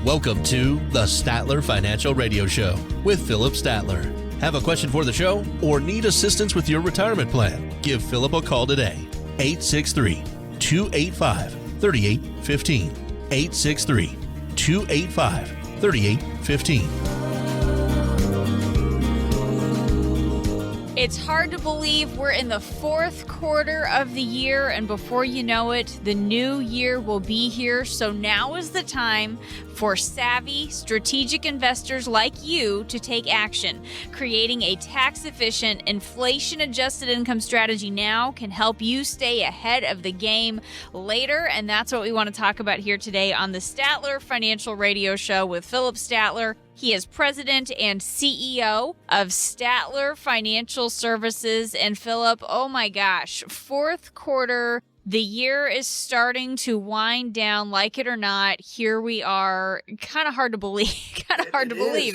Welcome to the Statler Financial Radio Show with Philip Statler. Have a question for the show or need assistance with your retirement plan? Give Philip a call today. 863-285-3815. 863-285-3815. It's hard to believe we're in the fourth quarter of the year, and before you know it, the new year will be here. So now is the time for savvy, strategic investors like you to take action. Creating a tax-efficient, inflation-adjusted income strategy now can help you stay ahead of the game later, and that's what we want to talk about here today on the Statler Financial Radio Show with Philip Statler. He is president and CEO of Statler Financial Services. And Philip, oh my gosh, fourth quarter, the year is starting to wind down, like it or not. Here we are. Kind of hard to believe.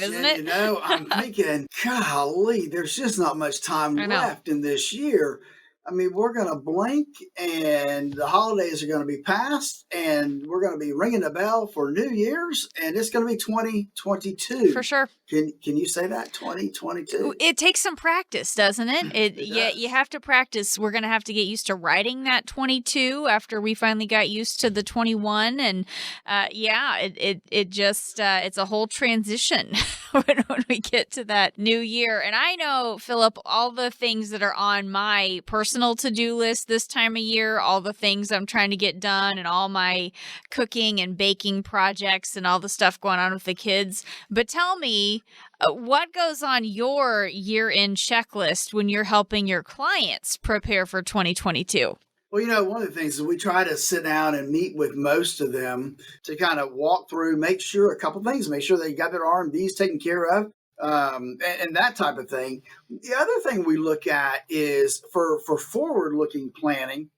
Isn't it? You know, I'm thinking, golly, there's just not much time left in this year. I mean, we're going to blink and the holidays are going to be past and we're going to be ringing the bell for New Year's and it's going to be 2022. For sure. Can you say that? 2022? It takes some practice, doesn't it? You have to practice. We're going to have to get used to writing that 22 after we finally got used to the 21. And it's a whole transition when we get to that new year. And I know, Philip, all the things that are on my personal to-do list this time of year, all the things I'm trying to get done and all my cooking and baking projects and all the stuff going on with the kids. But tell me, what goes on your year-end checklist when you're helping your clients prepare for 2022? Well, you know, one of the things is we try to sit down and meet with most of them to kind of walk through, make sure a couple things, make sure they got their R&Ds taken care of. And that type of thing. The other thing we look at is for forward-looking planning.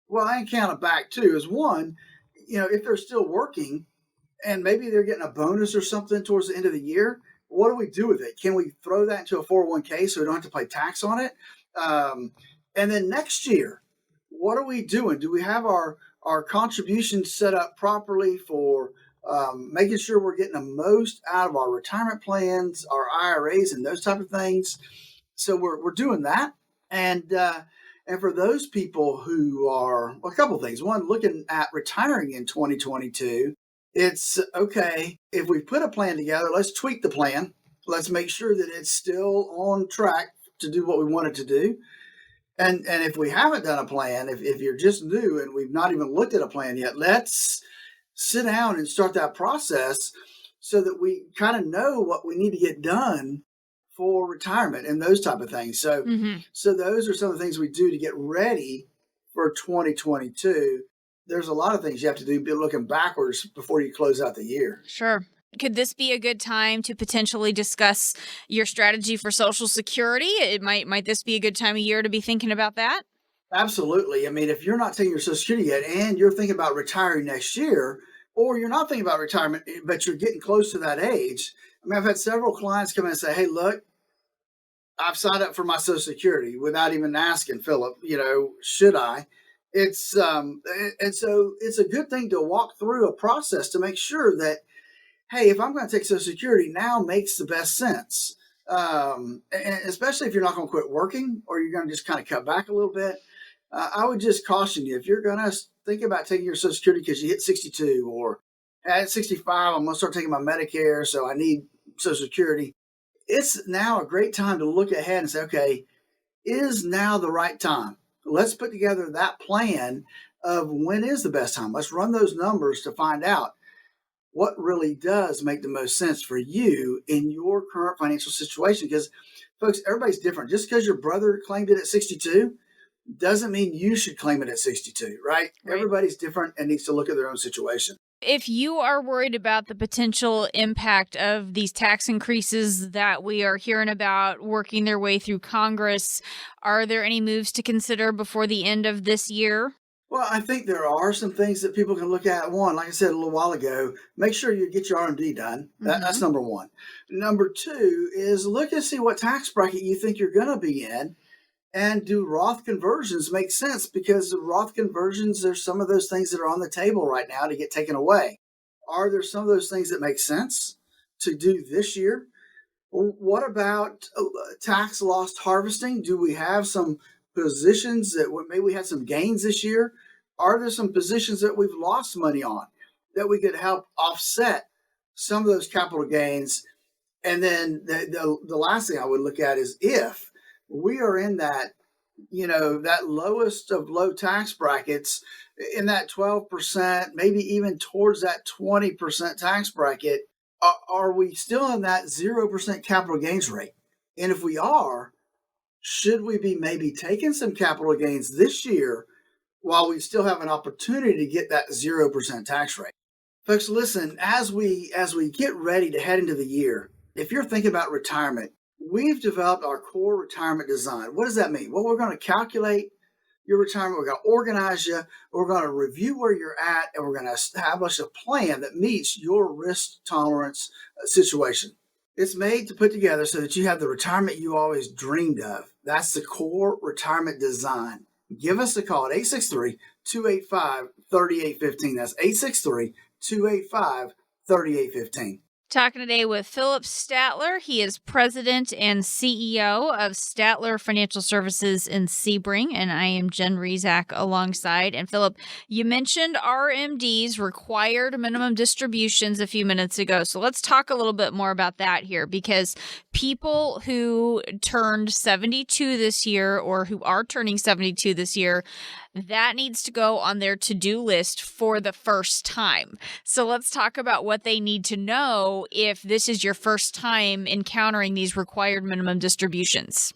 Well, I can count it back too. Is one, you know, if they're still working and maybe they're getting a bonus or something towards the end of the year, what do we do with it? Can we throw that into a 401k so we don't have to pay tax on it? And then next year, what are we doing? Do we have our contributions set up properly for making sure we're getting the most out of our retirement plans, our IRAs, and those type of things? So we're doing that. And for those people who are, a couple of things. One, looking at retiring in 2022, it's okay, if we put a plan together, let's tweak the plan. Let's make sure that it's still on track to do what we want it to do. And if we haven't done a plan, if you're just new and we've not even looked at a plan yet, let's sit down and start that process so that we kind of know what we need to get done for retirement and those type of things. So, So those are some of the things we do to get ready for 2022. There's a lot of things you have to do, be looking backwards before you close out the year. Sure. Could this be a good time to potentially discuss your strategy for Social Security? Might this be a good time of year to be thinking about that? Absolutely. I mean, if you're not taking your Social Security yet and you're thinking about retiring next year, or you're not thinking about retirement, but you're getting close to that age. I mean, I've had several clients come in and say, hey, look, I've signed up for my Social Security without even asking, Philip, you know, should I? And so it's a good thing to walk through a process to make sure that, hey, if I'm going to take Social Security, now makes the best sense. And especially if you're not going to quit working or you're going to just kind of cut back a little bit. I would just caution you, if you're going to think about taking your Social Security because you hit 62 or at 65, I'm going to start taking my Medicare, so I need Social Security. It's now a great time to look ahead and say, okay, is now the right time? Let's put together that plan of when is the best time. Let's run those numbers to find out what really does make the most sense for you in your current financial situation. Because, folks, everybody's different. Just because your brother claimed it at 62 doesn't mean you should claim it at 62, right? Everybody's different and needs to look at their own situation. If you are worried about the potential impact of these tax increases that we are hearing about working their way through Congress, are there any moves to consider before the end of this year? Well, I think there are some things that people can look at. One, like I said a little while ago, make sure you get your R&D done. That's number one. Number two is look and see what tax bracket you think you're going to be in. And do Roth conversions make sense? Because the Roth conversions, there's some of those things that are on the table right now to get taken away. Are there some of those things that make sense to do this year? What about tax loss harvesting? Do we have some positions that maybe we had some gains this year? Are there some positions that we've lost money on that we could help offset some of those capital gains? And then the last thing I would look at is if we are in that, that lowest of low tax brackets, in that 12%, maybe even towards that 20% tax bracket, are we still in that 0% capital gains rate? And if we are, should we be maybe taking some capital gains this year while we still have an opportunity to get that 0% tax rate? Folks, listen, as we get ready to head into the year, if you're thinking about retirement, we've developed our core retirement design. What does that mean? Well, we're going to calculate your retirement. We're going to organize you. We're going to review where you're at, and we're going to establish a plan that meets your risk tolerance situation. It's made to put together so that you have the retirement you always dreamed of. That's the core retirement design. Give us a call at 863-285-3815. That's 863-285-3815. Talking today with Philip Statler. He is president and CEO of Statler Financial Services in Sebring, and I am Jen Rezac alongside. And Philip, you mentioned RMDs, required minimum distributions, a few minutes ago. So let's talk a little bit more about that here, because people who turned 72 this year or who are turning 72 this year, that needs to go on their to-do list for the first time. So let's talk about what they need to know if this is your first time encountering these required minimum distributions.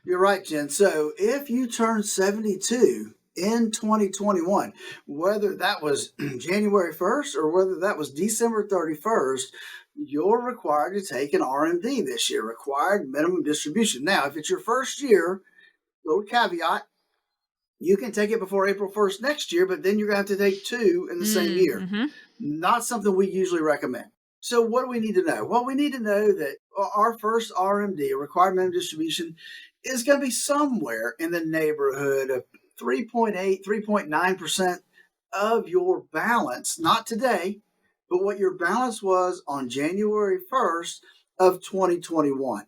You're right, Jen. So if you turn 72 in 2021, whether that was January 1st or whether that was December 31st, you're required to take an RMD this year, required minimum distribution. Now, if it's your first year, little caveat, you can take it before April 1st next year, but then you're going to have to take two in the same year. Mm-hmm. Not something we usually recommend. So what do we need to know? Well, we need to know that our first RMD, a required minimum distribution, is going to be somewhere in the neighborhood of 3.8, 3.9% of your balance, not today, but what your balance was on January 1st of 2021.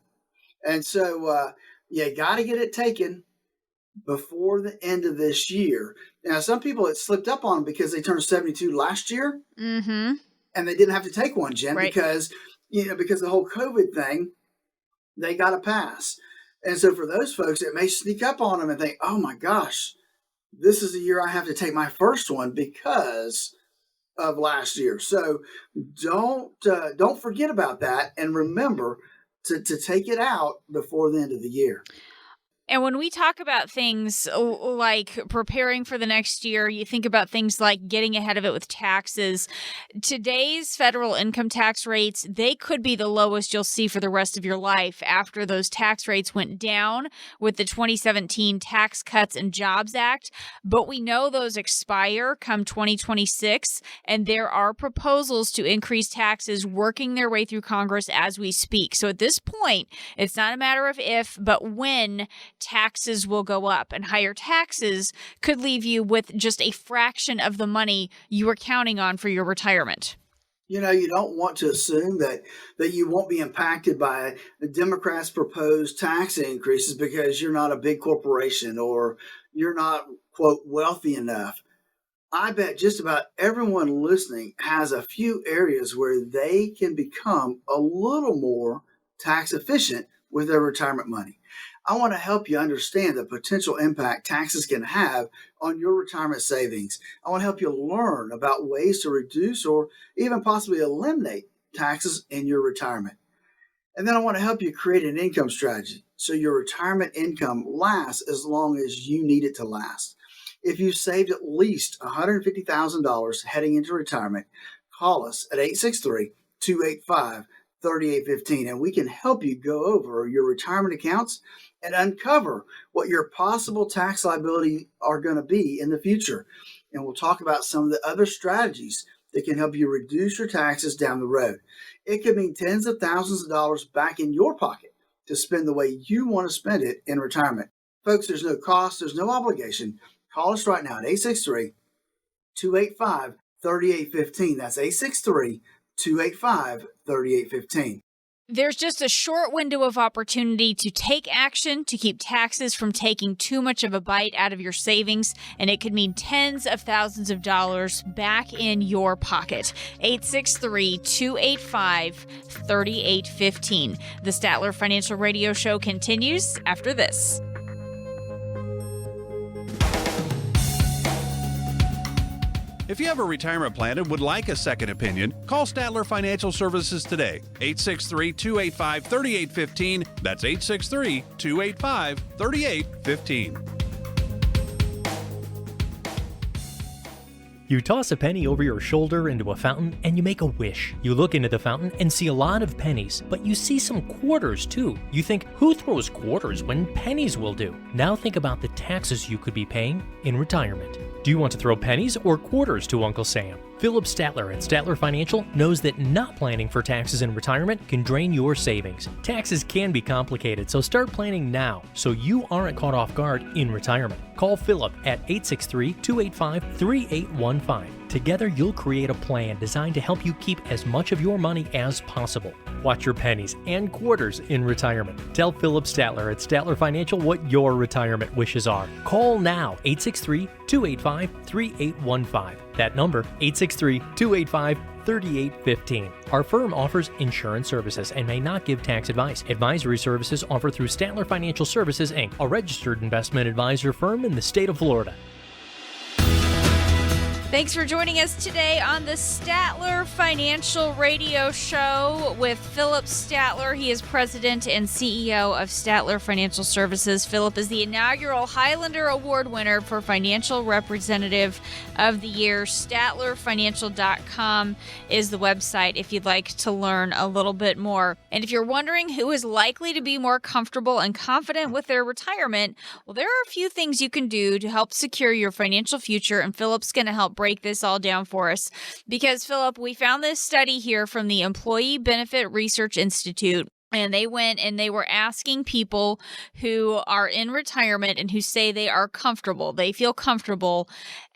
And so you got to get it taken before the end of this year. Now, some people, it slipped up on them because they turned 72 last year, and they didn't have to take one, Jen, right, because of the whole COVID thing, they got a pass. And so for those folks, it may sneak up on them and think, oh my gosh, this is the year I have to take my first one because of last year. So don't forget about that, and remember to take it out before the end of the year. And when we talk about things like preparing for the next year, you think about things like getting ahead of it with taxes. Today's federal income tax rates, they could be the lowest you'll see for the rest of your life after those tax rates went down with the 2017 Tax Cuts and Jobs Act. But we know those expire come 2026, and there are proposals to increase taxes working their way through Congress as we speak. So at this point, it's not a matter of if, but when taxes will go up, and higher taxes could leave you with just a fraction of the money you were counting on for your retirement. You don't want to assume that you won't be impacted by the Democrats' proposed tax increases because you're not a big corporation or you're not, quote, wealthy enough. I bet just about everyone listening has a few areas where they can become a little more tax efficient with their retirement money. I want to help you understand the potential impact taxes can have on your retirement savings. I want to help you learn about ways to reduce or even possibly eliminate taxes in your retirement. And then I want to help you create an income strategy so your retirement income lasts as long as you need it to last. If you've saved at least $150,000 heading into retirement, call us at 863-285-3815, and we can help you go over your retirement accounts and uncover what your possible tax liability are going to be in the future. And we'll talk about some of the other strategies that can help you reduce your taxes down the road. It could mean tens of thousands of dollars back in your pocket to spend the way you want to spend it in retirement. Folks, there's no cost, there's no obligation. Call us right now at 863-285-3815, 3815. That's 863-285-3815. There's just a short window of opportunity to take action to keep taxes from taking too much of a bite out of your savings, and it could mean tens of thousands of dollars back in your pocket. 863-285-3815. The Statler Financial Radio Show continues after this. If you have a retirement plan and would like a second opinion, call Statler Financial Services today. 863-285-3815. That's 863-285-3815. You toss a penny over your shoulder into a fountain and you make a wish. You look into the fountain and see a lot of pennies, but you see some quarters too. You think, who throws quarters when pennies will do? Now think about the taxes you could be paying in retirement. Do you want to throw pennies or quarters to Uncle Sam? Philip Statler at Statler Financial knows that not planning for taxes in retirement can drain your savings. Taxes can be complicated, so start planning now so you aren't caught off guard in retirement. Call Philip at 863-285-3815. Together, you'll create a plan designed to help you keep as much of your money as possible. Watch your pennies and quarters in retirement. Tell Philip Statler at Statler Financial what your retirement wishes are. Call now, 863-285-3815. That number, 863-285-3815. Our firm offers insurance services and may not give tax advice. Advisory services offered through Statler Financial Services, Inc., a registered investment advisor firm in the state of Florida. Thanks for joining us today on the Statler Financial Radio Show with Philip Statler. He is president and CEO of Statler Financial Services. Philip is the inaugural Highlander Award winner for Financial Representative of the Year. StatlerFinancial.com is the website if you'd like to learn a little bit more. And if you're wondering who is likely to be more comfortable and confident with their retirement, well, there are a few things you can do to help secure your financial future, and Philip's going to help break this all down for us. Because, Philip, we found this study here from the Employee Benefit Research Institute. And they went and they were asking people who are in retirement and who say they are comfortable, they feel comfortable,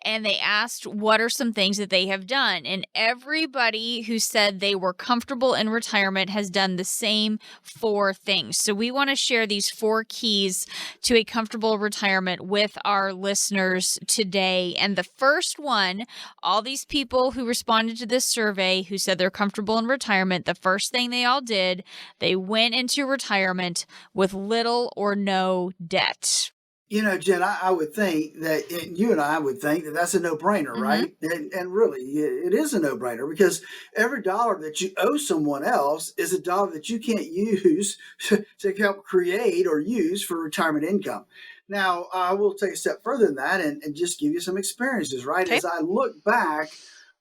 and they asked what are some things that they have done. And everybody who said they were comfortable in retirement has done the same 4 things. So we want to share these 4 keys to a comfortable retirement with our listeners today. And the first one, all these people who responded to this survey who said they're comfortable in retirement, the first thing they all did, they went into retirement with little or no debt. You know, Jen, I would think that you and I would think that that's a no-brainer, right? And really, it is a no-brainer because every dollar that you owe someone else is a dollar that you can't use to help create or use for retirement income. Now, I will take a step further than that and just give you some experiences, right? Okay. As I look back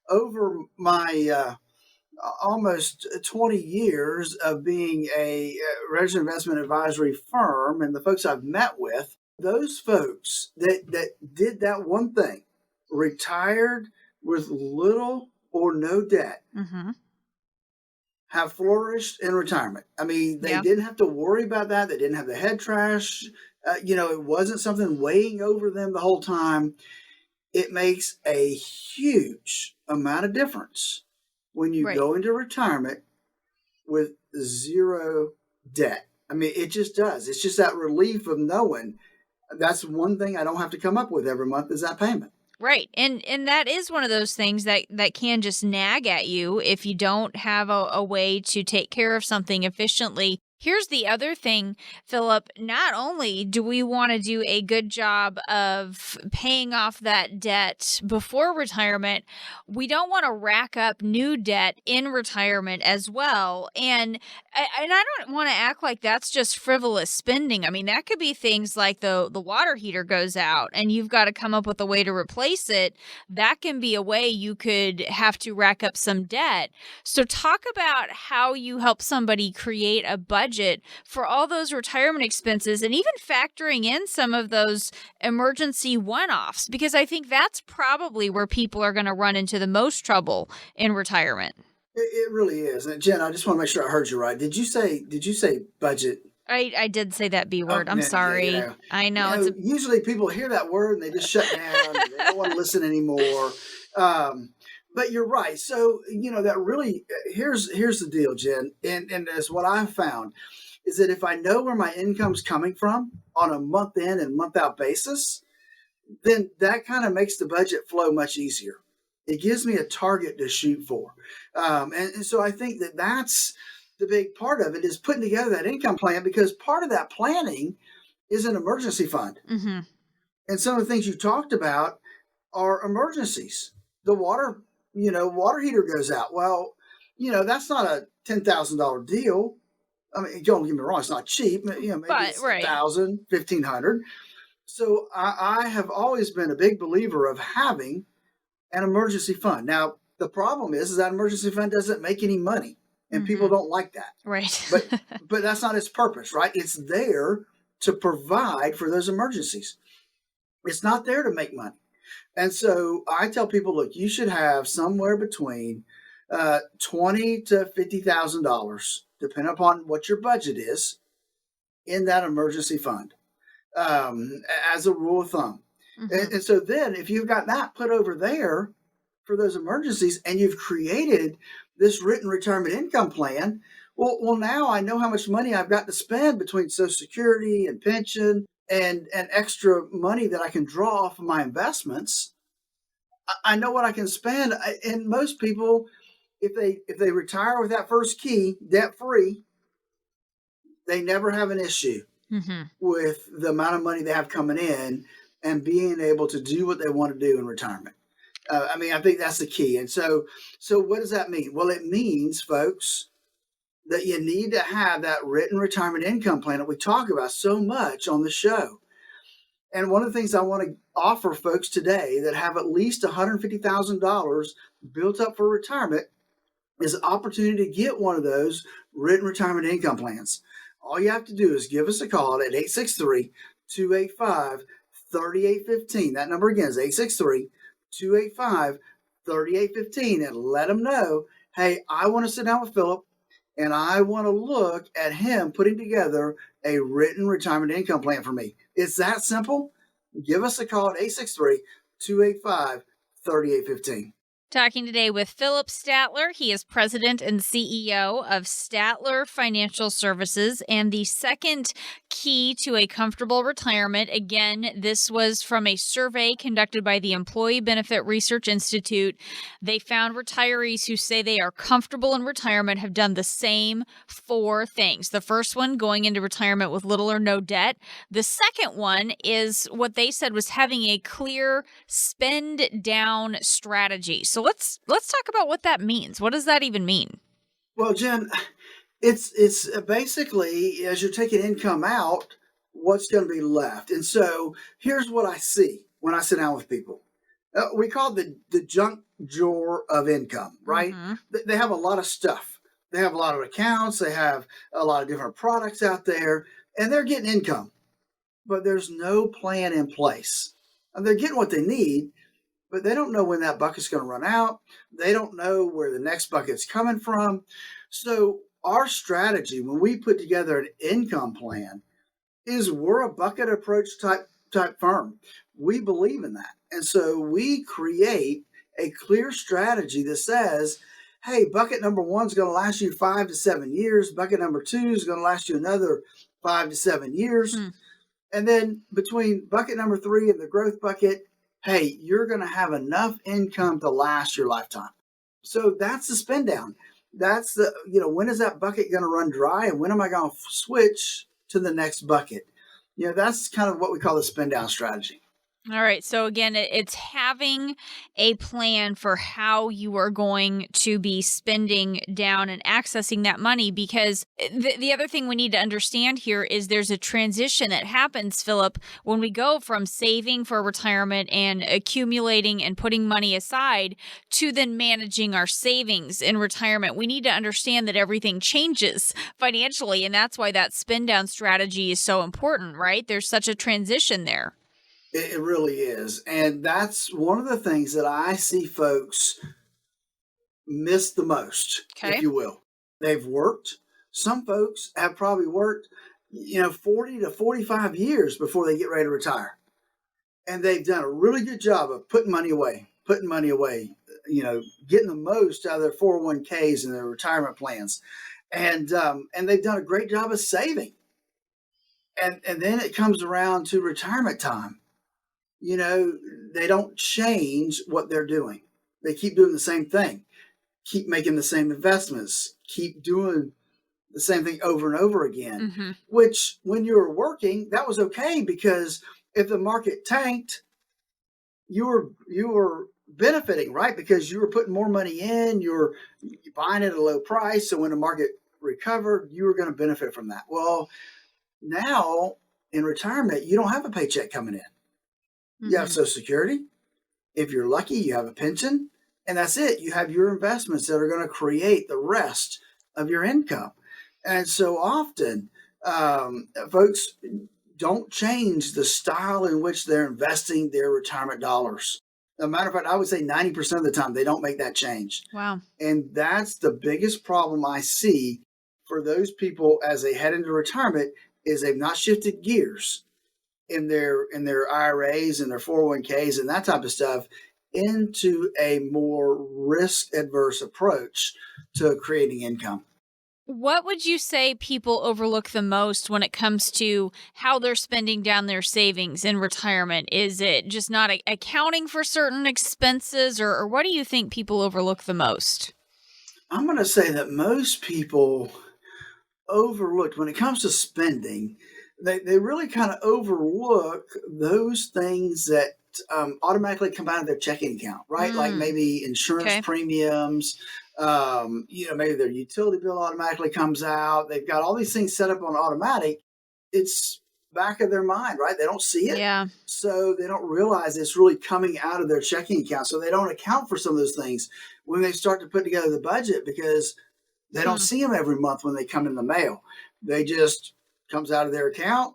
over my almost 20 years of being a registered investment advisory firm and the folks I've met with, those folks that did that one thing, retired with little or no debt, have flourished in retirement. I mean, they didn't have to worry about that. They didn't have the head trash. It wasn't something weighing over them the whole time. It makes a huge amount of difference when you go into retirement with zero debt. I mean, it just does. It's just that relief of knowing that's one thing I don't have to come up with every month is that payment. Right. And that is one of those things that can just nag at you if you don't have a way to take care of something efficiently. Here's the other thing, Philip. Not only do we want to do a good job of paying off that debt before retirement, we don't want to rack up new debt in retirement as well. And I don't want to act like that's just frivolous spending. I mean, that could be things like the water heater goes out and you've got to come up with a way to replace it. That can be a way you could have to rack up some debt. So talk about how you help somebody create a budget for all those retirement expenses and even factoring in some of those emergency one-offs, because I think that's probably where people are going to run into the most trouble in retirement. It really is. And Jen, I just want to make sure I heard you right. Did you say budget? I did say that B word. I'm sorry. I know. Usually people hear that word and they just shut down. They don't want to listen anymore. But you're right. So, that really, here's the deal, Jen. And as what I've found is that if I know where my income's coming from on a month in and month out basis, then that kind of makes the budget flow much easier. It gives me a target to shoot for. And so I think that that's the big part of it, is putting together that income plan, because part of that planning is an emergency fund. Mm-hmm. And some of the things you talked about are emergencies. The water heater goes out. Well, that's not a $10,000 deal. I mean, don't get me wrong, it's not cheap. Maybe it's right. $1,000, $1,500. So I have always been a big believer of having an emergency fund. Now, the problem is that emergency fund doesn't make any money, and people don't like that. Right. But that's not its purpose, right? It's there to provide for those emergencies. It's not there to make money. And so I tell people, look, you should have somewhere between $20,000 to $50,000, depending upon what your budget is, in that emergency fund, as a rule of thumb. Mm-hmm. And so then if you've got that put over there for those emergencies, and you've created this written retirement income plan, well, now I know how much money I've got to spend between Social Security and pension and extra money that I can draw off of my investments. I know what I can spend. And most people, if they retire with that first key, debt free, they never have an issue with the amount of money they have coming in and being able to do what they want to do in retirement. I think that's the key. And so what does that mean? Well, it means, folks, that you need to have that written retirement income plan that we talk about so much on the show. And one of the things I want to offer folks today that have at least $150,000 built up for retirement is an opportunity to get one of those written retirement income plans. All you have to do is give us a call at 863-285-3815. That number again is 863-285-3815, and let them know, hey, I want to sit down with Philip, and I want to look at him putting together a written retirement income plan for me. It's that simple. Give us a call at 863-285-3815. Talking today with Philip Statler. He is president and CEO of Statler Financial Services. And the second key to a comfortable retirement, again, this was from a survey conducted by the Employee Benefit Research Institute. They found retirees who say they are comfortable in retirement have done the same 4 things. The first one, going into retirement with little or no debt. The second one is what they said was having a clear spend down strategy. So let's talk about what that means. What does that even mean? Well, Jen, it's basically, as you're taking income out, what's going to be left. And so here's what I see when I sit down with people. We call it the junk drawer of income, right? Mm-hmm. They have a lot of stuff. They have a lot of accounts. They have a lot of different products out there, and they're getting income, but there's no plan in place. And they're getting what they need, but they don't know when that bucket's going to run out. They don't know where the next bucket's coming from. So our strategy when we put together an income plan is we're a bucket approach type firm. We believe in that. And so we create a clear strategy that says, hey, bucket number 1 is going to last you 5 to 7 years. Bucket number 2 is going to last you another 5 to 7 years. And then between bucket number 3 and the growth bucket, hey, you're going to have enough income to last your lifetime. So that's the spend down. That's the, when is that bucket going to run dry, and when am I going to switch to the next bucket? That's kind of what we call the spend down strategy. All right. So again, it's having a plan for how you are going to be spending down and accessing that money, because the other thing we need to understand here is there's a transition that happens, Philip, when we go from saving for retirement and accumulating and putting money aside to then managing our savings in retirement. We need to understand that everything changes financially, and that's why that spend down strategy is so important, right? There's such a transition there. It really is. And that's one of the things that I see folks miss the most, if you will. They've worked. Some folks have probably worked, 40 to 45 years before they get ready to retire. And they've done a really good job of putting money away, getting the most out of their 401ks and their retirement plans. And they've done a great job of saving. And then it comes around to retirement time. They don't change what they're doing. They keep doing the same thing, keep making the same investments, keep doing the same thing over and over again, which when you were working, that was okay, because if the market tanked, you were benefiting, right? Because you were putting more money in, you're buying at a low price. So when the market recovered, you were going to benefit from that. Well, now in retirement, you don't have a paycheck coming in. You have Social Security. If you're lucky, you have a pension, and that's it. You have your investments that are going to create the rest of your income. And so often, folks don't change the style in which they're investing their retirement dollars. As a matter of fact, I would say 90% of the time, they don't make that change. Wow. And that's the biggest problem I see for those people as they head into retirement, is they've not shifted gears in their IRAs and their 401ks and that type of stuff into a more risk-adverse approach to creating income. What would you say people overlook the most when it comes to how they're spending down their savings in retirement? Is it just not accounting for certain expenses, or what do you think people overlook the most? I'm going to say that most people overlooked when it comes to spending, they really kind of overlook those things that automatically come out of their checking account, right? Like maybe insurance premiums, maybe their utility bill automatically comes out. They've got all these things set up on automatic. It's back of their mind, right? They don't see it. Yeah. So they don't realize it's really coming out of their checking account. So they don't account for some of those things when they start to put together the budget, because they don't see them every month when they come in the mail. They just comes out of their account.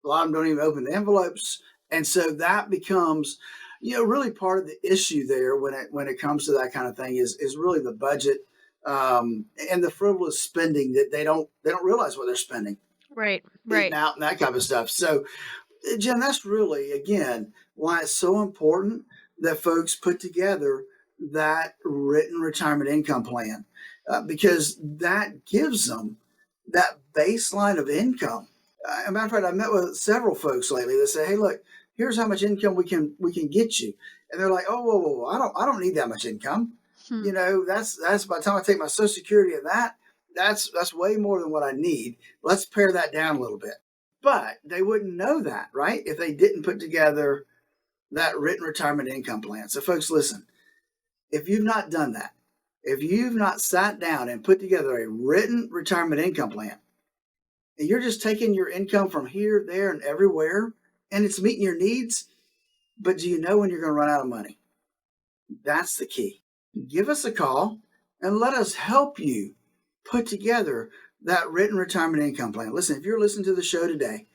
A lot of them don't even open the envelopes. And so that becomes, really part of the issue there when it comes to that kind of thing is really the budget and the frivolous spending that they don't realize what they're spending. Right. Eating out and that kind of stuff. So, Jen, that's really, again, why it's so important that folks put together that written retirement income plan, because that gives them that baseline of income. As a matter of fact, I met with several folks lately that say, "Hey, look, here's how much income we can get you," and they're like, "Oh, whoa, I don't need that much income. That's by the time I take my Social Security and that's way more than what I need. Let's pare that down a little bit." But they wouldn't know that, right, if they didn't put together that written retirement income plan. So, folks, listen, if you've not done that, if you've not sat down and put together a written retirement income plan, and you're just taking your income from here, there, and everywhere, and it's meeting your needs, but do you know when you're going to run out of money? That's the key. Give us a call and let us help you put together that written retirement income plan. Listen, if you're listening to the show today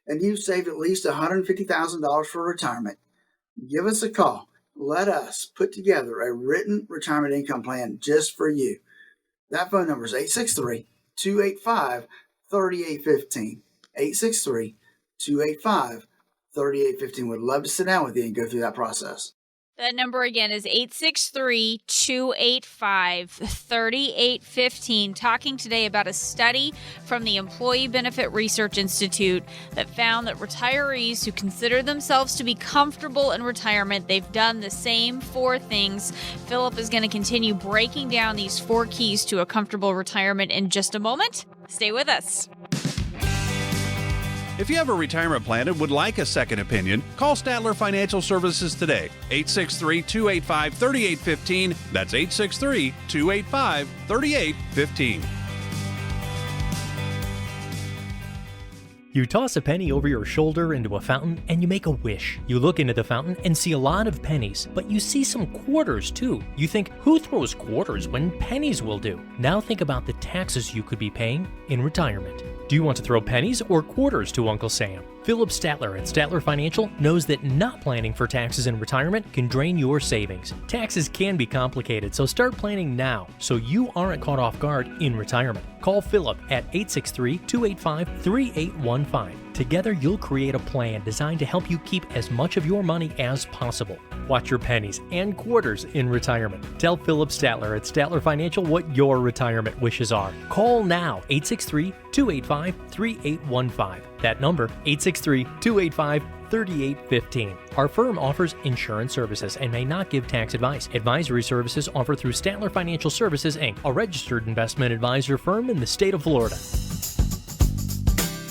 and you've saved at least $150,000 for retirement, give us a call. Let us put together a written retirement income plan just for you. That phone number is 863-285-3815. 863-285-3815. Would love to sit down with you and go through that process. That number again is 863-285-3815. Talking today about a study from the Employee Benefit Research Institute that found that retirees who consider themselves to be comfortable in retirement, they've done the same 4 things. Philip is going to continue breaking down these 4 keys to a comfortable retirement in just a moment. Stay with us. If you have a retirement plan and would like a second opinion, call Statler Financial Services today. 863-285-3815. That's 863-285-3815. You toss a penny over your shoulder into a fountain and you make a wish. You look into the fountain and see a lot of pennies, but you see some quarters too. You think, who throws quarters when pennies will do? Now think about the taxes you could be paying in retirement. Do you want to throw pennies or quarters to Uncle Sam? Philip Statler at Statler Financial knows that not planning for taxes in retirement can drain your savings. Taxes can be complicated, so start planning now so you aren't caught off guard in retirement. Call Philip at 863-285-3815. Together, you'll create a plan designed to help you keep as much of your money as possible. Watch your pennies and quarters in retirement. Tell Philip Statler at Statler Financial what your retirement wishes are. Call now, 863-285-3815. That number, 863-285-3815. Our firm offers insurance services and may not give tax advice. Advisory services offered through Statler Financial Services, Inc., a registered investment advisor firm in the state of Florida.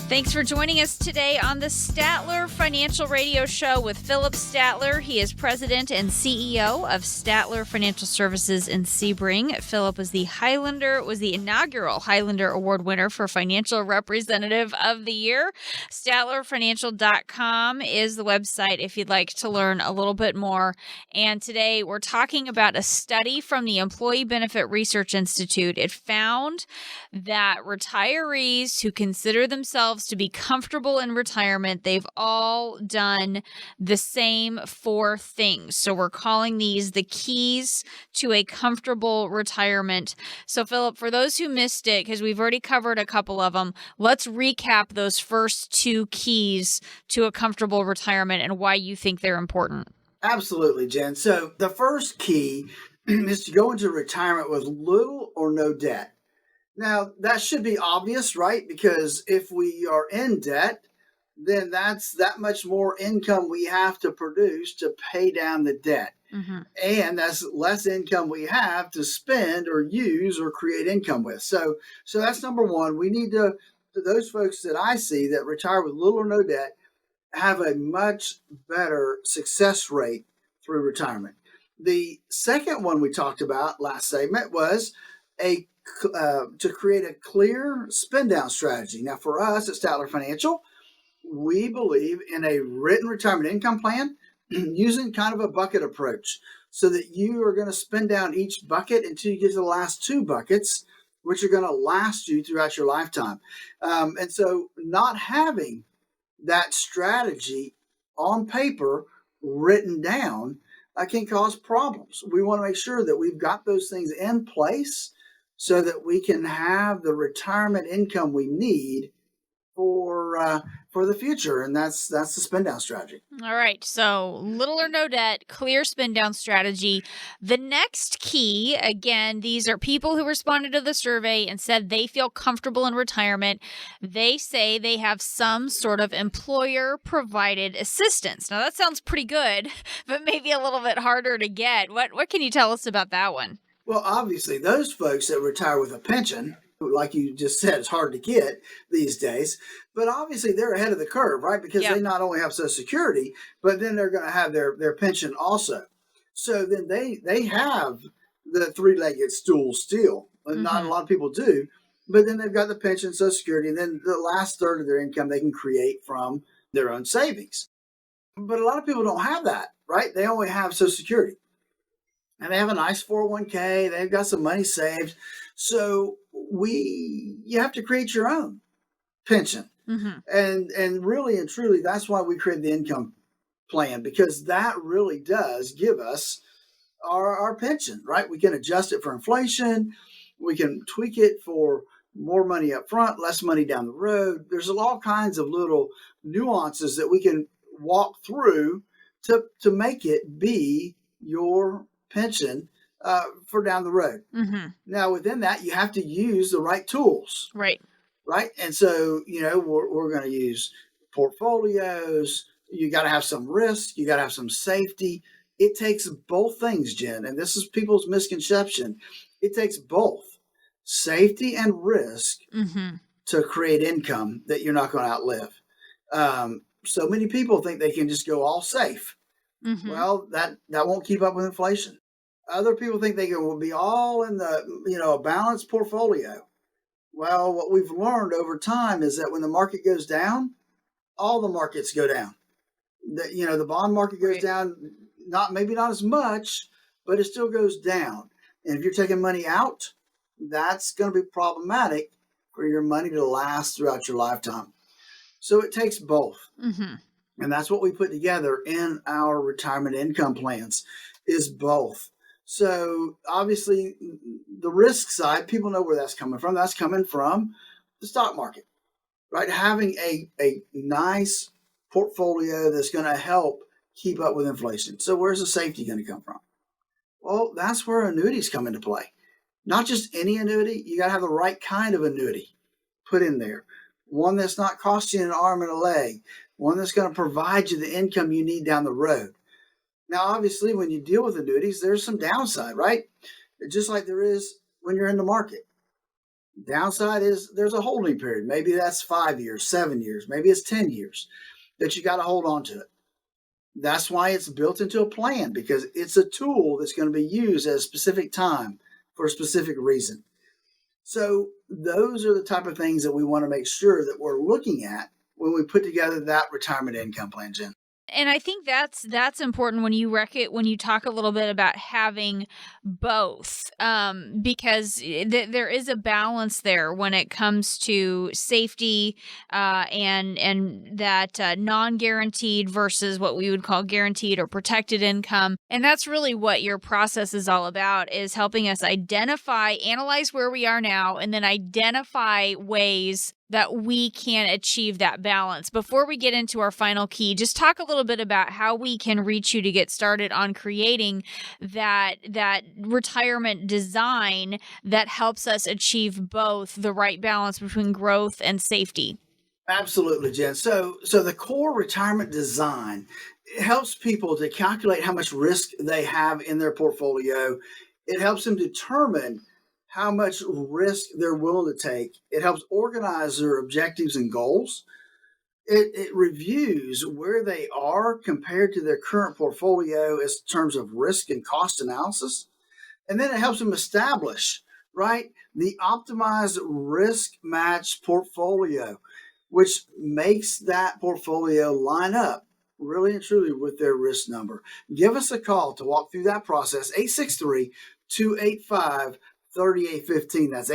Thanks for joining us today on the Statler Financial Radio Show with Philip Statler. He is president and CEO of Statler Financial Services in Sebring. Philip was the inaugural Highlander Award winner for Financial Representative of the Year. StatlerFinancial.com is the website if you'd like to learn a little bit more. And today we're talking about a study from the Employee Benefit Research Institute. It found that retirees who consider themselves to be comfortable in retirement, they've all done the same 4 things. So we're calling these the keys to a comfortable retirement. So Philip, for those who missed it, because we've already covered a couple of them, let's recap those first 2 keys to a comfortable retirement and why you think they're important. Absolutely, Jen. So the first key is to go into retirement with little or no debt. Now, that should be obvious, right? Because if we are in debt, then that's that much more income we have to produce to pay down the debt. Mm-hmm. And that's less income we have to spend or use or create income with. So that's number one. We need to those folks that I see that retire with little or no debt have a much better success rate through retirement. The second one we talked about last segment was to create a clear spend down strategy. Now, for us at Statler Financial, we believe in a written retirement income plan using kind of a bucket approach so that you are going to spend down each bucket until you get to the last 2 buckets, which are going to last you throughout your lifetime. And so not having that strategy on paper written down can cause problems. We want to make sure that we've got those things in place so that we can have the retirement income we need for the future, and that's the spend down strategy. All right, so little or no debt, clear spend down strategy. The next key, again, these are people who responded to the survey and said they feel comfortable in retirement. They say they have some sort of employer provided assistance. Now that sounds pretty good, but maybe a little bit harder to get. What can you tell us about that one? Well, obviously, those folks that retire with a pension, like you just said, it's hard to get these days. But obviously, they're ahead of the curve, right? Because they not only have Social Security, but then they're going to have their pension also. So then they have the 3-legged stool still. Mm-hmm. Not a lot of people do. But then they've got the pension, Social Security, and then the last third of their income they can create from their own savings. But a lot of people don't have that, right? They only have Social Security. And they have a nice 401k. They've got some money saved. So you have to create your own pension. Mm-hmm. And really and truly, that's why we created the income plan, because that really does give us our pension, right? We can adjust it for inflation. We can tweak it for more money up front, less money down the road. There's all kinds of little nuances that we can walk through to make it be your pension for down the road. Mm-hmm. Now, within that, you have to use the right tools. Right. And so, we're going to use portfolios. You got to have some risk. You got to have some safety. It takes both things, Jen, and this is people's misconception. It takes both safety and risk to create income that you're not going to outlive. So many people think they can just go all safe. Mm-hmm. Well, that won't keep up with inflation. Other people think they will be all in a balanced portfolio. Well, what we've learned over time is that when the market goes down, all the markets go down. The bond market goes down, maybe not as much, but it still goes down. And if you're taking money out, that's going to be problematic for your money to last throughout your lifetime. So it takes both. Mm-hmm. And that's what we put together in our retirement income plans is both. So obviously the risk side, people know where that's coming from. That's coming from the stock market, right? Having a nice portfolio that's going to help keep up with inflation. So where's the safety going to come from? Well, that's where annuities come into play. Not just any annuity, you got to have the right kind of annuity put in there. One that's not costing you an arm and a leg, one that's going to provide you the income you need down the road. Now, obviously, when you deal with annuities, there's some downside, right? Just like there is when you're in the market. Downside is there's a holding period. Maybe that's 5 years, 7 years, maybe it's 10 years that you got to hold on to it. That's why it's built into a plan, because it's a tool that's going to be used at a specific time for a specific reason. So those are the type of things that we want to make sure that we're looking at when we put together that retirement income plan, Jen. And I think that's important when you talk a little bit about having both, because there is a balance there when it comes to safety and that non-guaranteed versus what we would call guaranteed or protected income. And that's really what your process is all about, is helping us analyze where we are now, and then identify ways that we can achieve that balance. Before we get into our final key, just talk a little bit about how we can reach you to get started on creating that retirement design that helps us achieve both the right balance between growth and safety. Absolutely, Jen. So the core retirement design, it helps people to calculate how much risk they have in their portfolio. It helps them determine how much risk they're willing to take. It helps organize their objectives and goals. It reviews where they are compared to their current portfolio in terms of risk and cost analysis. And then it helps them establish, right, the optimized risk match portfolio, which makes that portfolio line up really and truly with their risk number. Give us a call to walk through that process, 863-285-3815. That's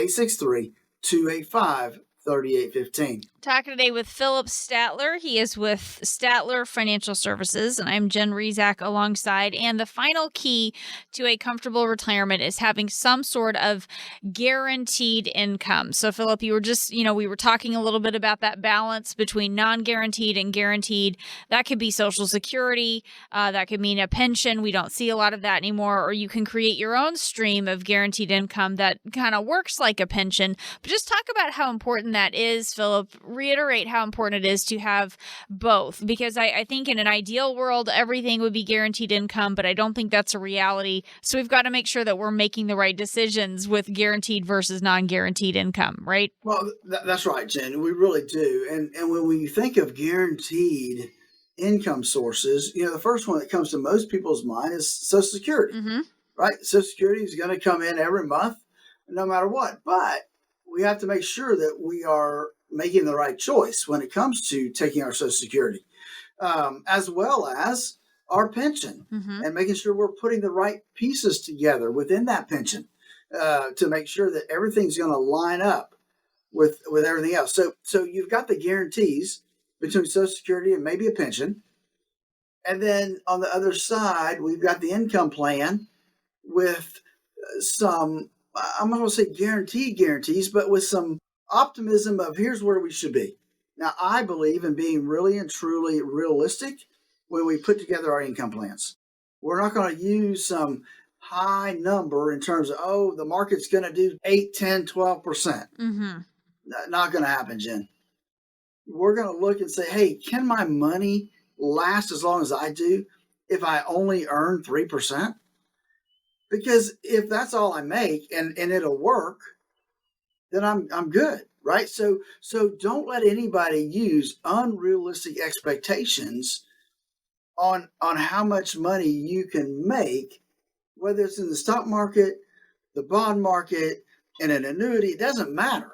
863-285-3815. Talking today with Philip Statler. He is with Statler Financial Services, and I'm Jen Rezac alongside. And the final key to a comfortable retirement is having some sort of guaranteed income. So, Philip, you were just, we were talking a little bit about that balance between non-guaranteed and guaranteed. That could be Social Security. That could mean a pension. We don't see a lot of that anymore. Or you can create your own stream of guaranteed income that kind of works like a pension. But just talk about how important that is, Philip. Reiterate how important it is to have both, because I think in an ideal world, everything would be guaranteed income, but I don't think that's a reality. So we've got to make sure that we're making the right decisions with guaranteed versus non-guaranteed income, right? Well, that's right, Jen. We really do. And when you think of guaranteed income sources, the first one that comes to most people's mind is Social Security, right? Social Security is going to come in every month, no matter what. But we have to make sure that we are making the right choice when it comes to taking our Social Security, as well as our pension, and making sure we're putting the right pieces together within that pension to make sure that everything's going to line up with everything else. So you've got the guarantees between Social Security and maybe a pension. And then on the other side, we've got the income plan with some, I'm not going to say guarantees, but with some optimism of here's where we should be. Now, I believe in being really and truly realistic when we put together our income plans. We're not going to use some high number in terms of, the market's going to do 8, 10, 12%. Not going to happen, Jen. We're going to look and say, hey, can my money last as long as I do if I only earn 3%? Because if that's all I make and it'll work, then I'm good, right? So don't let anybody use unrealistic expectations on how much money you can make, whether it's in the stock market, the bond market, and an annuity. It doesn't matter.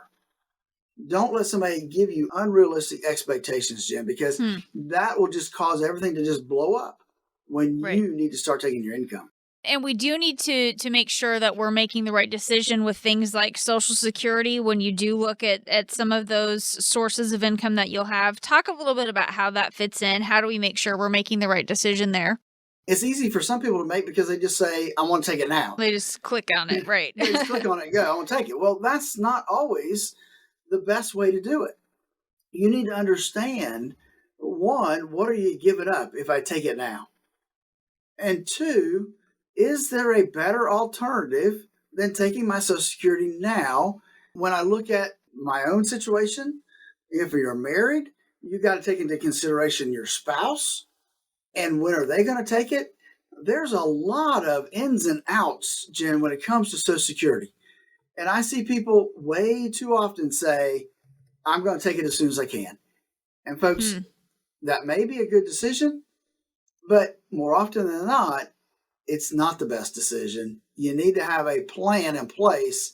Don't let somebody give you unrealistic expectations, Jim, because that will just cause everything to just blow up when you need to start taking your income. And we do need to make sure that we're making the right decision with things like Social Security when you do look at some of those sources of income that you'll have. Talk a little bit about how that fits in. How do we make sure we're making the right decision there? it's easy for some people to make because they just say, I want to take it now. They just click on it, right? They just click on it and go, I want to take it. Well, that's not always the best way to do it. You need to understand, one, what are you giving up if I take it now? And two, is there a better alternative than taking my Social Security now? When I look at my own situation, if you're married, you got to take into consideration your spouse and when are they going to take it? There's a lot of ins and outs, Jen, when it comes to Social Security. And I see people way too often say, I'm going to take it as soon as I can. And folks, that may be a good decision, but more often than not, it's not the best decision. You need to have a plan in place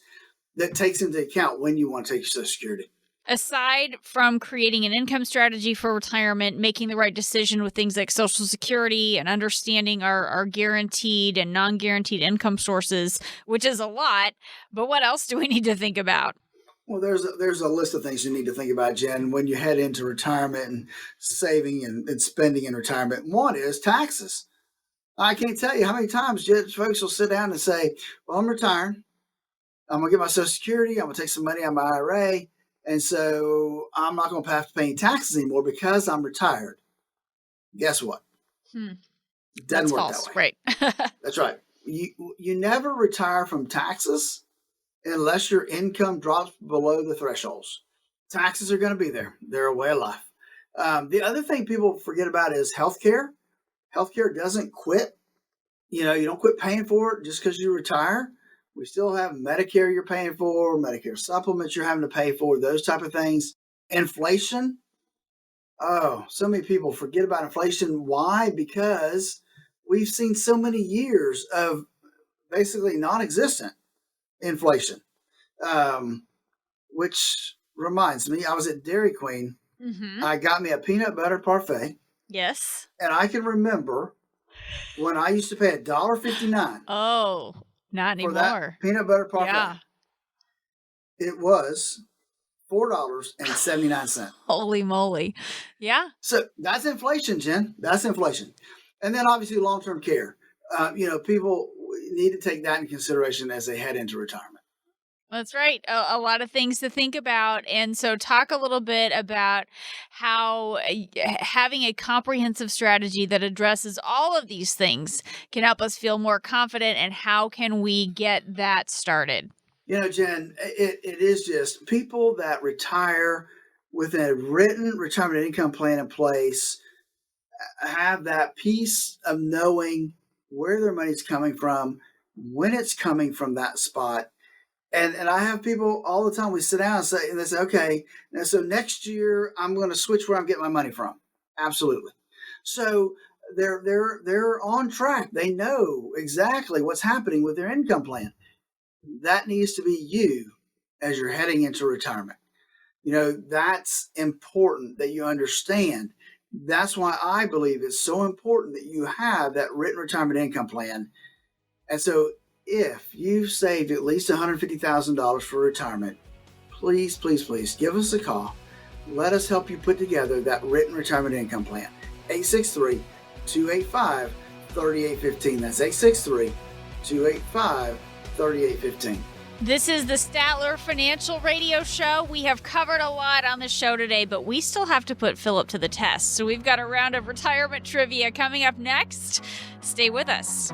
that takes into account when you want to take your Social Security. Aside from creating an income strategy for retirement, making the right decision with things like Social Security and understanding our guaranteed and non-guaranteed income sources, which is a lot, but what else do we need to think about? Well, there's a list of things you need to think about, Jen, when you head into retirement and saving and spending in retirement. One is taxes. I can't tell you how many times folks will sit down and say, well, I'm retiring. I'm going to get my Social Security. I'm going to take some money out of my IRA. And so I'm not going to have to pay any taxes anymore because I'm retired. Guess what? It doesn't work that way. Right. That's right. You never retire from taxes unless your income drops below the thresholds. Taxes are going to be there. They're a way of life. The other thing people forget about is healthcare. Healthcare doesn't quit. You don't quit paying for it just because you retire. We still have Medicare you're paying for, Medicare supplements you're having to pay for, those type of things. Inflation. Oh, so many people forget about inflation. Why? Because we've seen so many years of basically non-existent inflation, which reminds me, I was at Dairy Queen. I got me a peanut butter parfait. Yes. And I can remember when I used to pay $1.59. Oh, not anymore. For that peanut butter parfait. Yeah. It was $4.79. Holy moly. Yeah. So that's inflation, Jen. That's inflation. And then obviously long-term care. People need to take that in consideration as they head into retirement. That's right. A lot of things to think about. And so talk a little bit about how having a comprehensive strategy that addresses all of these things can help us feel more confident, and how can we get that started? Jen, it is just people that retire with a written retirement income plan in place have that peace of knowing where their money's coming from, when it's coming from that spot. And I have people all the time, we sit down and they say, okay, and so next year I'm going to switch where I'm getting my money from. Absolutely. So they're on track. They know exactly what's happening with their income plan. That needs to be you as you're heading into retirement. That's important that you understand. That's why I believe it's so important that you have that written retirement income plan. And so if you've saved at least $150,000 for retirement, please, please, please give us a call. Let us help you put together that written retirement income plan. 863-285-3815. That's 863-285-3815. This is the Statler Financial Radio Show. We have covered a lot on the show today, but we still have to put Philip to the test. So we've got a round of retirement trivia coming up next. Stay with us.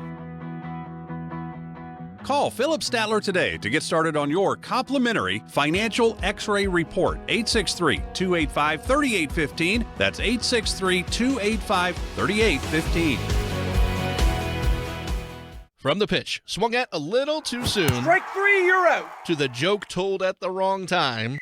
Call Philip Statler today to get started on your complimentary financial X-ray report. 863-285-3815. That's 863-285-3815. From the pitch, swung at a little too soon. Strike three, you're out. To the joke told at the wrong time.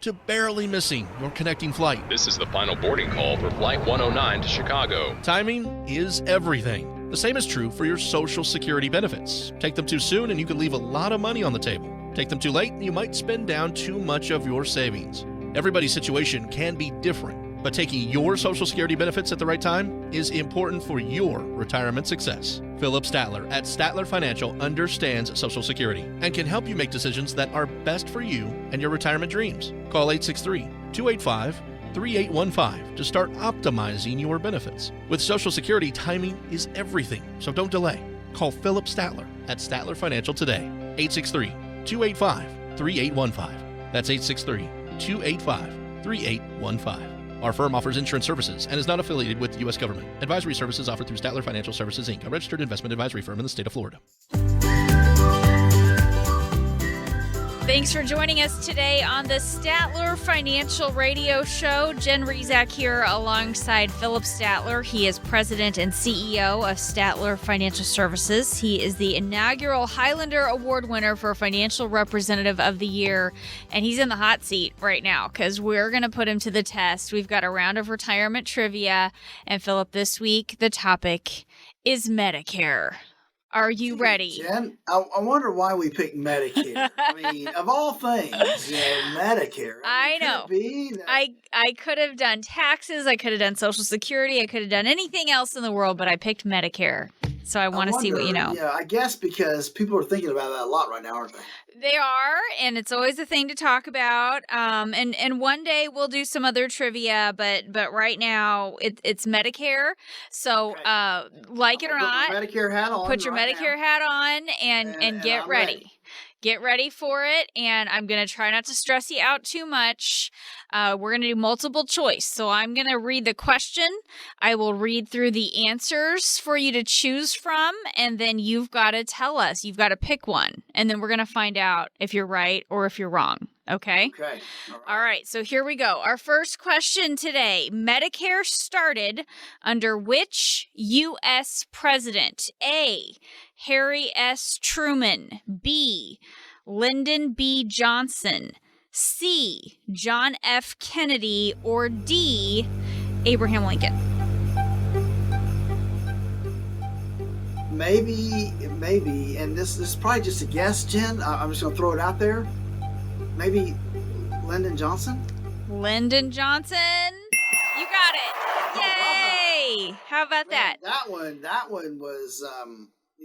To barely missing your connecting flight. This is the final boarding call for Flight 109 to Chicago. Timing is everything. The same is true for your Social Security benefits. Take them too soon and you can leave a lot of money on the table. Take them too late and you might spend down too much of your savings. Everybody's situation can be different, but taking your Social Security benefits at the right time is important for your retirement success. Philip Statler at Statler Financial understands Social Security and can help you make decisions that are best for you and your retirement dreams. Call 863-285 3815 to start optimizing your benefits. With Social Security, timing is everything, so don't delay. Call Philip Statler at Statler Financial today, 863-285-3815. That's 863-285-3815. Our firm offers insurance services and is not affiliated with the U.S. government. Advisory services offered through Statler Financial Services, Inc., a registered investment advisory firm in the state of Florida. Thanks for joining us today on the Statler Financial Radio Show. Jen Rezac here alongside Philip Statler. He is president and CEO of Statler Financial Services. He is the inaugural Highlander Award winner for Financial Representative of the Year, and he's in the hot seat right now because we're going to put him to the test. We've got a round of retirement trivia, and Philip, this week the topic is Medicare. Are you ready? Jen, I wonder why we picked Medicare. I mean, of all things, Medicare. I know. I could have done taxes. I could have done Social Security. I could have done anything else in the world, but I picked Medicare. So I want to see what you know. Yeah, I guess because people are thinking about that a lot right now, aren't they? They are, and it's always a thing to talk about. And one day we'll do some other trivia, but right now it's Medicare. So like it or not, put your Medicare hat on. Put your Medicare hat on and get ready. Get ready for it, and I'm going to try not to stress you out too much. We're going to do multiple choice. So I'm going to read the question. I will read through the answers for you to choose from, and then you've got to tell us. You've got to pick one, and then we're going to find out if you're right or if you're wrong. Okay? Okay. All right, so here we go. Our first question today. Medicare started under which U.S. president? A, Harry S. Truman. B, Lyndon B. Johnson. C, John F. Kennedy. Or D, Abraham Lincoln. Maybe, and this is probably just a guess, Jen. I'm just going to throw it out there. Maybe Lyndon Johnson? Lyndon Johnson. You got it. Yay! How about that? That one was,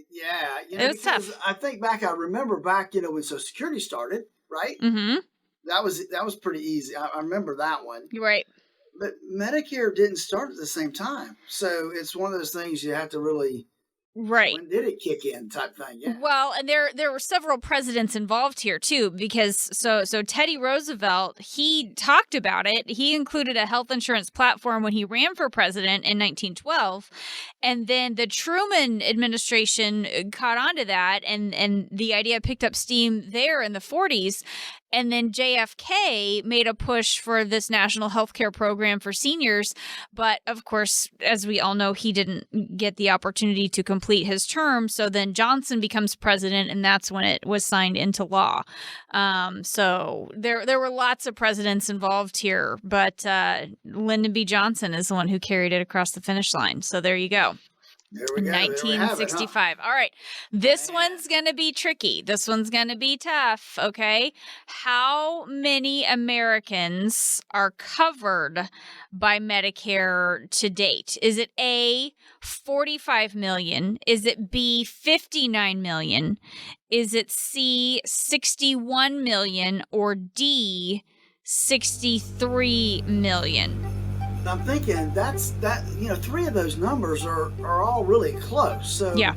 it was tough. I think back, I remember back, when Social Security started, right? Mm-hmm. That was pretty easy. I remember that one. You're right. But Medicare didn't start at the same time. So it's one of those things you have to really... Right. When did it kick in type thing? Yeah. Well, and there were several presidents involved here too, because so Teddy Roosevelt, he talked about it. He included a health insurance platform when he ran for president in 1912. And then the Truman administration caught on to that, and the idea picked up steam there in the 40s. And then JFK made a push for this national health care program for seniors. But of course, as we all know, he didn't get the opportunity to complete his term. So then Johnson becomes president, and that's when it was signed into law. So there were lots of presidents involved here, but Lyndon B. Johnson is the one who carried it across the finish line. So there you go. There we go. 1965. All right. This one's going to be tricky. This one's going to be tough. Okay. How many Americans are covered by Medicare to date? Is it A, 45 million? Is it B, 59 million? Is it C, 61 million? Or D, 63 million? I'm thinking three of those numbers are all really close. So yeah.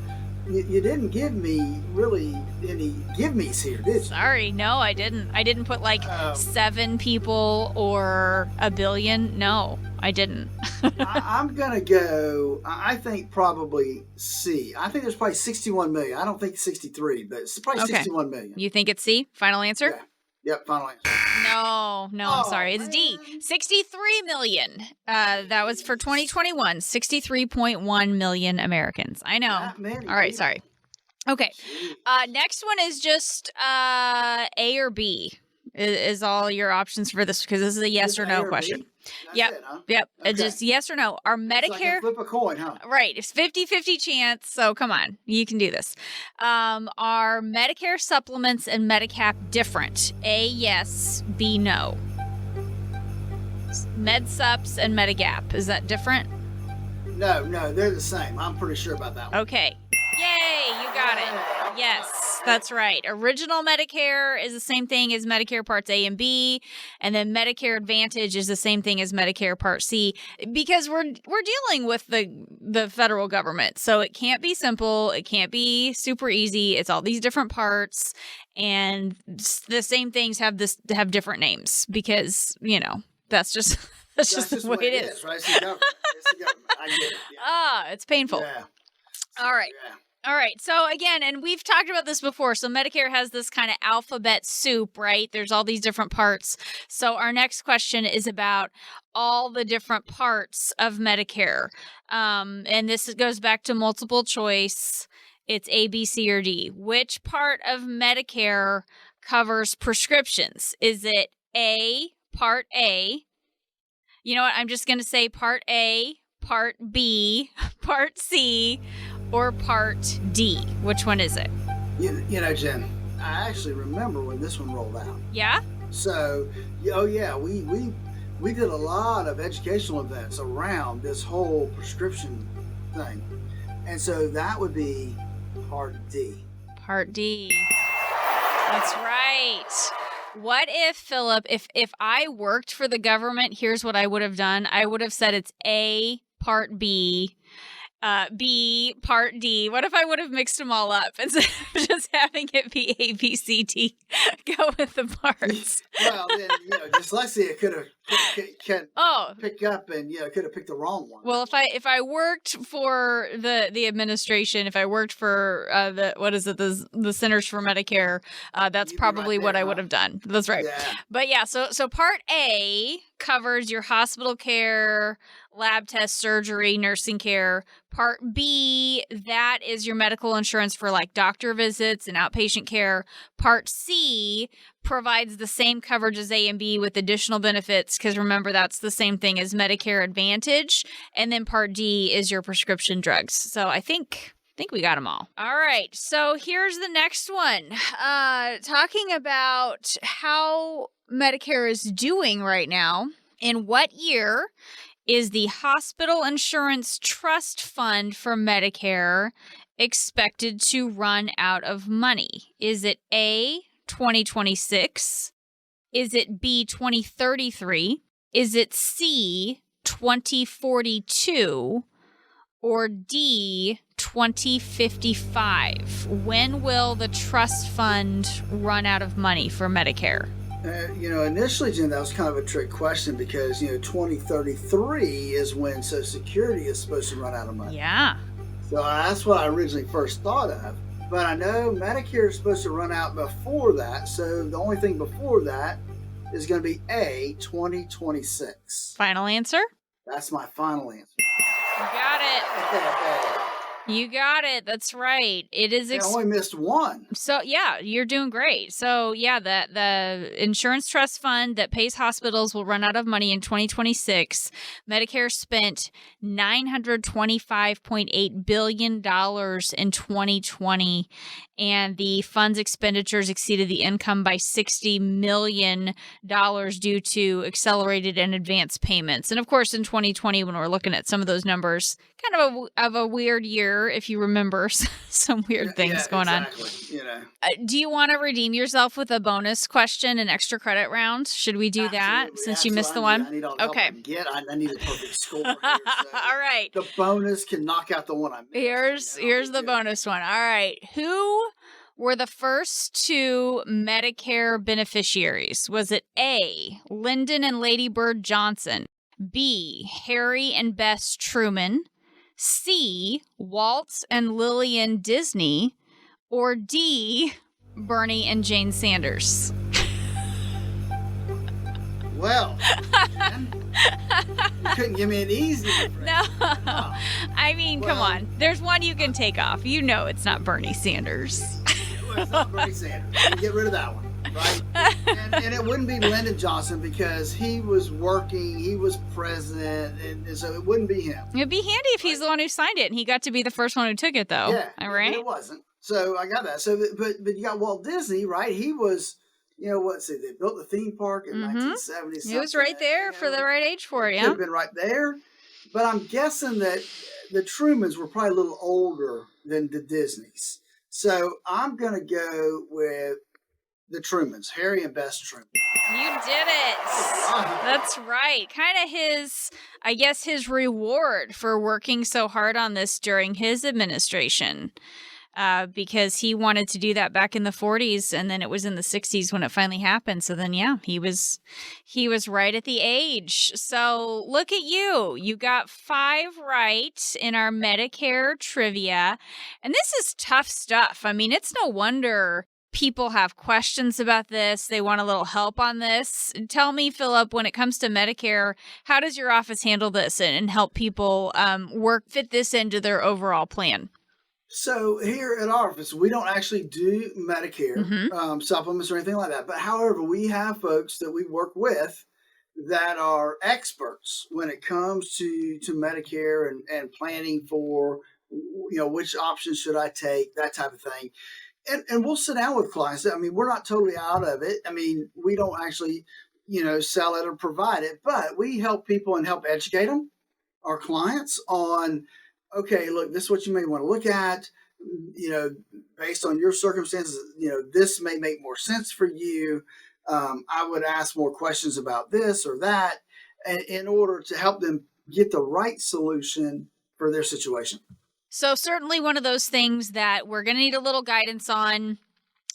You didn't give me really any give-me's here, did you? Sorry, no, I didn't. I didn't put 7 people or a billion. No, I didn't. I'm going to go, I think probably C. I think there's probably 61 million. I don't think 63, but it's probably 61 million. You think it's C? Final answer? Yeah. Yep, final answer. No, I'm sorry. It's D. 63 million. That was for 2021. 63.1 million Americans. I know. All right, sorry. Okay. Next one is just A or B is all your options for this, because this is a yes or no question. Yep. It, huh? Yep. Okay. Just yes or no. Are Medicare... It's like flip a coin, huh? Right. It's 50-50 chance. So come on. You can do this. Are Medicare supplements and Medicap different? A, yes. B, no. MedSups and Medigap. Is that different? No, they're the same. I'm pretty sure about that one. Okay. Yay, you got it. Yes, that's right. Original Medicare is the same thing as Medicare Parts A and B, and then Medicare Advantage is the same thing as Medicare Part C, because we're dealing with the federal government. So it can't be simple, it can't be super easy. It's all these different parts, and the same things have different names because, that's just the way it is. Right? It's the government. I get it. Yeah. It's painful. Yeah. All right. Yeah. All right. So again, and we've talked about this before. So Medicare has this kind of alphabet soup, right? There's all these different parts. So our next question is about all the different parts of Medicare. And this goes back to multiple choice. It's A, B, C, or D. Which part of Medicare covers prescriptions? Is it A, Part A? You know what? I'm just going to say Part A, Part B, Part C, or Part D. Which one is it? Jen, I actually remember when this one rolled out. Yeah? So, we did a lot of educational events around this whole prescription thing. And so that would be Part D. Part D. That's right. What if, Philip, if I worked for the government, here's what I would have done. I would have said it's A, Part B, B, Part D. What if I would have mixed them all up instead of just having it be A, B, C, D? Go with the parts. Well, then, dyslexia could have picked up and, could have picked the wrong one. Well, if I worked for the administration, if I worked for the Centers for Medicare, that's You'd probably right what there, I would have done. That's right. Yeah. But yeah, so Part A covers your hospital care, lab tests, surgery, nursing care. Part B, that is your medical insurance for like doctor visits and outpatient care. Part C provides the same coverage as A and B with additional benefits, because remember, that's the same thing as Medicare Advantage. And then Part D is your prescription drugs. So I think we got them all. All right. So here's the next one. Talking about how Medicare is doing right now. In what year is the Hospital Insurance Trust Fund for Medicare expected to run out of money? Is it A, 2026? Is it B, 2033? Is it C, 2042? Or D, 2055? When will the trust fund run out of money for Medicare? Initially, Jen, that was kind of a trick question because, 2033 is when Social Security is supposed to run out of money. Yeah. So that's what I originally first thought of. But I know Medicare is supposed to run out before that. So the only thing before that is going to be A, 2026. Final answer? That's my final answer. You got it. You got it. That's right. It is. I only missed one. So yeah, you're doing great. So yeah, the insurance trust fund that pays hospitals will run out of money in 2026. Medicare spent $925.8 billion in 2020, and the fund's expenditures exceeded the income by $60 million due to accelerated and advanced payments. And of course, in 2020, when we're looking at some of those numbers, kind of a weird year, if you remember some weird things going on. Do you want to redeem yourself with a bonus question, an extra credit round? Should we do that since you missed the one? I need all the help I can get. I need a perfect score here. So all right. The bonus can knock out the one I missed. Here's the bonus one. All right. Who were the first two Medicare beneficiaries? Was it A, Lyndon and Lady Bird Johnson, B, Harry and Bess Truman, C, Walt and Lillian Disney, or D, Bernie and Jane Sanders? Well, Jen, you couldn't give me an easy one. No. Oh. I mean, come on. There's one you can take off. You know it's not Bernie Sanders. Well, it's not Bernie Sanders. You get rid of that one, right? And it wouldn't be Lyndon Johnson because he was working, he was president, and so it wouldn't be him. It'd be handy if he's the one who signed it, and he got to be the first one who took it, though. Yeah, all right. But it wasn't. So I got that. So, but you got Walt Disney, right? He was, they built the theme park in 1970. He was right there for the right age for it, Could yeah. have been right there. But I'm guessing that the Trumans were probably a little older than the Disneys. So I'm going to go with the Trumans, Harry and Bess Truman. You did it. That's right. Kind of his reward for working so hard on this during his administration. Because he wanted to do that back in the 40s, and then it was in the 60s when it finally happened. So then, yeah, he was right at the age. So look at you. You got 5 right in our Medicare trivia. And this is tough stuff. I mean, it's no wonder people have questions about this. They want a little help on this. Tell me, Philip, when it comes to Medicare, how does your office handle this and help people fit this into their overall plan? So here at our office, we don't actually do Medicare supplements or anything like that. But however, we have folks that we work with that are experts when it comes to Medicare and planning for, which options should I take, that type of thing. And we'll sit down with clients. I mean, we're not totally out of it. I mean, we don't actually, sell it or provide it, but we help people and help educate them, our clients, on, okay, look, this is what you may want to look at, based on your circumstances, this may make more sense for you. I would ask more questions about this or that in order to help them get the right solution for their situation. So certainly one of those things that we're going to need a little guidance on.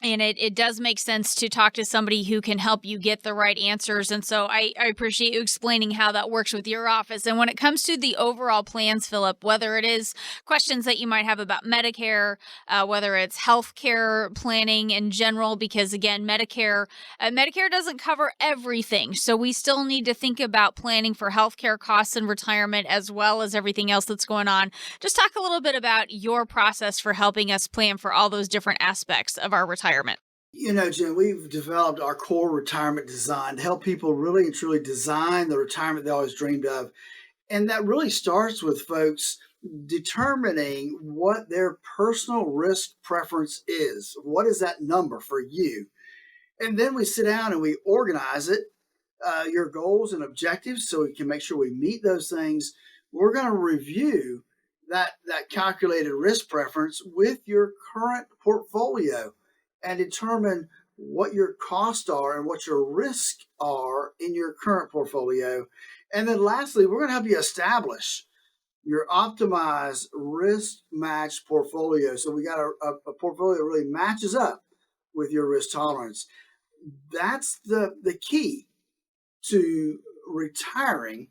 And it does make sense to talk to somebody who can help you get the right answers. And so I appreciate you explaining how that works with your office. And when it comes to the overall plans, Philip, whether it is questions that you might have about Medicare, whether it's healthcare planning in general, because again, Medicare doesn't cover everything. So we still need to think about planning for healthcare costs and retirement, as well as everything else that's going on. Just talk a little bit about your process for helping us plan for all those different aspects of our retirement. Jen, we've developed our core retirement design to help people really and truly design the retirement they always dreamed of. And that really starts with folks determining what their personal risk preference is. What is that number for you? And then we sit down and we organize it, your goals and objectives, so we can make sure we meet those things. We're going to review that calculated risk preference with your current portfolio and determine what your costs are and what your risks are in your current portfolio. And then lastly, we're going to help you establish your optimized risk-matched portfolio. So we got a portfolio that really matches up with your risk tolerance. That's the key to retiring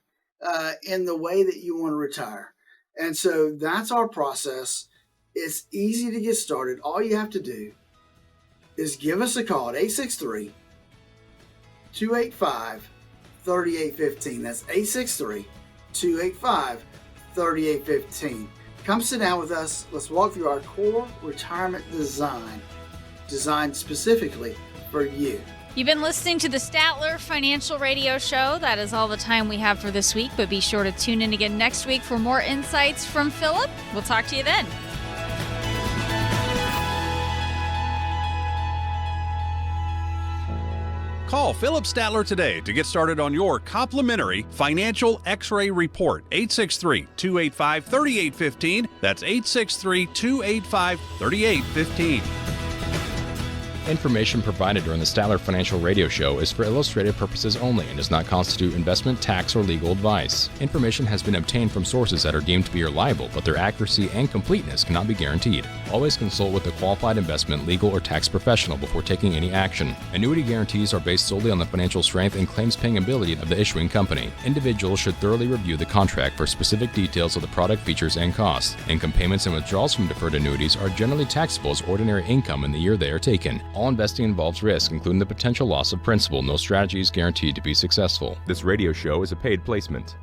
in the way that you want to retire. And so that's our process. It's easy to get started. All you have to do is give us a call at 863-285-3815. That's 863-285-3815. Come sit down with us. Let's walk through our core retirement design, designed specifically for you. You've been listening to the Statler Financial Radio Show. That is all the time we have for this week, but be sure to tune in again next week for more insights from Philip. We'll talk to you then. Call Philip Statler today to get started on your complimentary financial X-ray report. 863-285-3815. That's 863-285-3815. Information provided during the Statler Financial Radio Show is for illustrative purposes only and does not constitute investment, tax, or legal advice. Information has been obtained from sources that are deemed to be reliable, but their accuracy and completeness cannot be guaranteed. Always consult with a qualified investment, legal, or tax professional before taking any action. Annuity guarantees are based solely on the financial strength and claims-paying ability of the issuing company. Individuals should thoroughly review the contract for specific details of the product features and costs. Income payments and withdrawals from deferred annuities are generally taxable as ordinary income in the year they are taken. All investing involves risk, including the potential loss of principal. No strategy is guaranteed to be successful. This radio show is a paid placement.